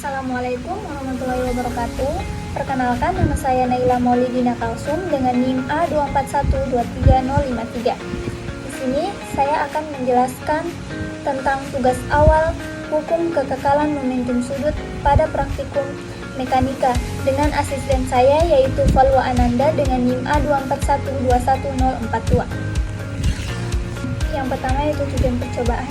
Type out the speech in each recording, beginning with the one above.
Assalamualaikum warahmatullahi wabarakatuh. Perkenalkan, nama saya Naila Maulidina Kalsum dengan NIM A241233053. Di sini saya akan menjelaskan tentang tugas awal hukum kekekalan momentum sudut pada praktikum mekanika dengan asisten saya yaitu Valwa Ananda dengan NIM A241214042. Yang pertama yaitu tujuan percobaan.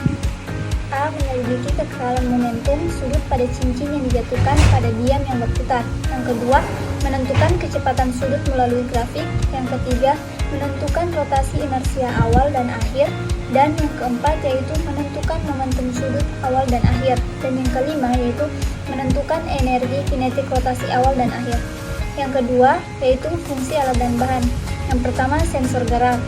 A. Menyelidiki kekekalan momentum sudut pada cincin yang dijatuhkan pada diam yang berputar. Yang kedua, menentukan kecepatan sudut melalui grafik. Yang ketiga, menentukan rotasi inersia awal dan akhir. Dan yang keempat yaitu menentukan momentum sudut awal dan akhir. Dan yang kelima yaitu menentukan energi kinetik rotasi awal dan akhir. Yang kedua yaitu fungsi alat dan bahan. Yang pertama, sensor gerak.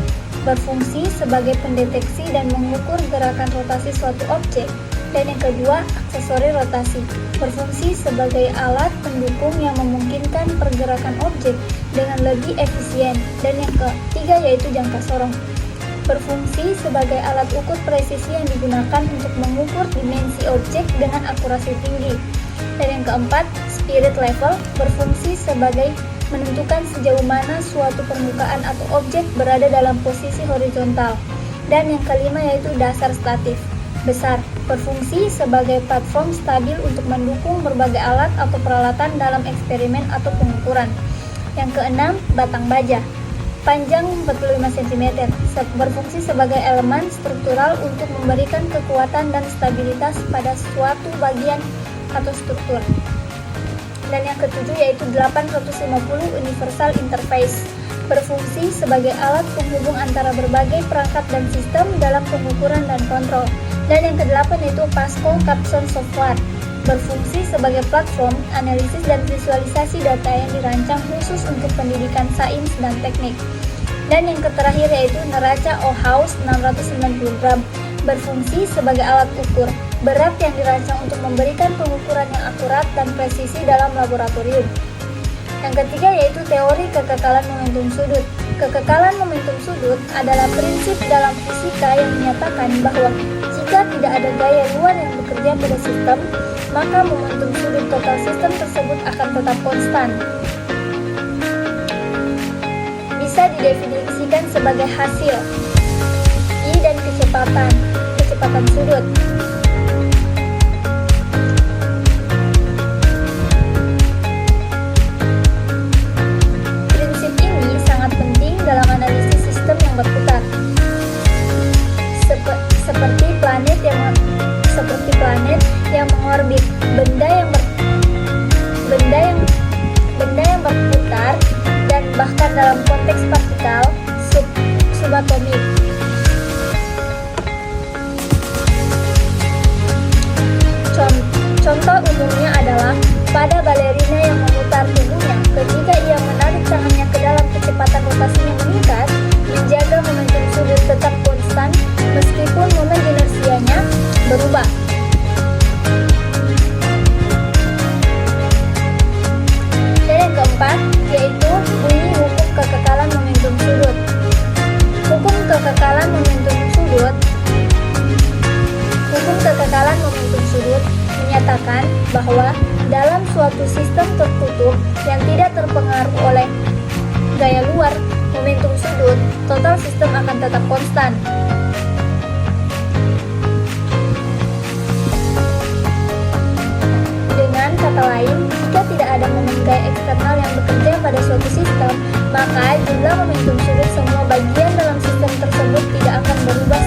Berfungsi sebagai pendeteksi dan mengukur gerakan rotasi suatu objek. Dan yang kedua, aksesori rotasi. Berfungsi sebagai alat pendukung yang memungkinkan pergerakan objek dengan lebih efisien. Dan yang ketiga yaitu jangka sorong. Berfungsi sebagai alat ukur presisi yang digunakan untuk mengukur dimensi objek dengan akurasi tinggi. Dan yang keempat, spirit level. Berfungsi sebagai menentukan sejauh mana suatu permukaan atau objek berada dalam posisi horizontal. Dan yang kelima yaitu dasar statif besar, berfungsi sebagai platform stabil untuk mendukung berbagai alat atau peralatan dalam eksperimen atau pengukuran. Yang keenam, batang baja, panjang 45 cm, berfungsi sebagai elemen struktural untuk memberikan kekuatan dan stabilitas pada suatu bagian atau struktur. Dan yang ketujuh yaitu 850 Universal Interface, berfungsi sebagai alat penghubung antara berbagai perangkat dan sistem dalam pengukuran dan kontrol. Dan yang kedelapan yaitu Pascal Capson Software, berfungsi sebagai platform analisis dan visualisasi data yang dirancang khusus untuk pendidikan sains dan teknik. Dan yang terakhir yaitu Neraca O-House 690 gram, berfungsi sebagai alat ukur berat yang dirancang untuk memberikan pengukuran yang akurat dan presisi dalam laboratorium. Yang ketiga yaitu teori kekekalan momentum sudut. Kekekalan momentum sudut adalah prinsip dalam fisika yang menyatakan bahwa jika tidak ada gaya luar yang bekerja pada sistem, maka momentum sudut total sistem tersebut akan tetap konstan. Bisa didefinisikan sebagai hasil I dan kecepatan sudut. Prinsip ini sangat penting dalam analisis sistem yang berputar, seperti planet yang mengorbit, benda yang berputar, dan bahkan dalam konteks partikel subatomik. Contoh umumnya adalah pada balerina yang memutar tubuhnya. Ketika ia menarik tangannya ke dalam, kecepatan rotasinya meningkat, menjaga momentum sudut tetap konstan meskipun momen inersianya berubah. Dan yang keempat yaitu bunyi hukum kekekalan momentum sudut. Hukum kekekalan momentum sudut menyatakan bahwa dalam suatu sistem tertutup yang tidak terpengaruh oleh gaya luar momentum sudut, total sistem akan tetap konstan. Dengan kata lain, jika tidak ada momen gaya eksternal yang bekerja pada suatu sistem, maka jumlah momentum sudut semua bagian dalam sistem tersebut tidak akan berubah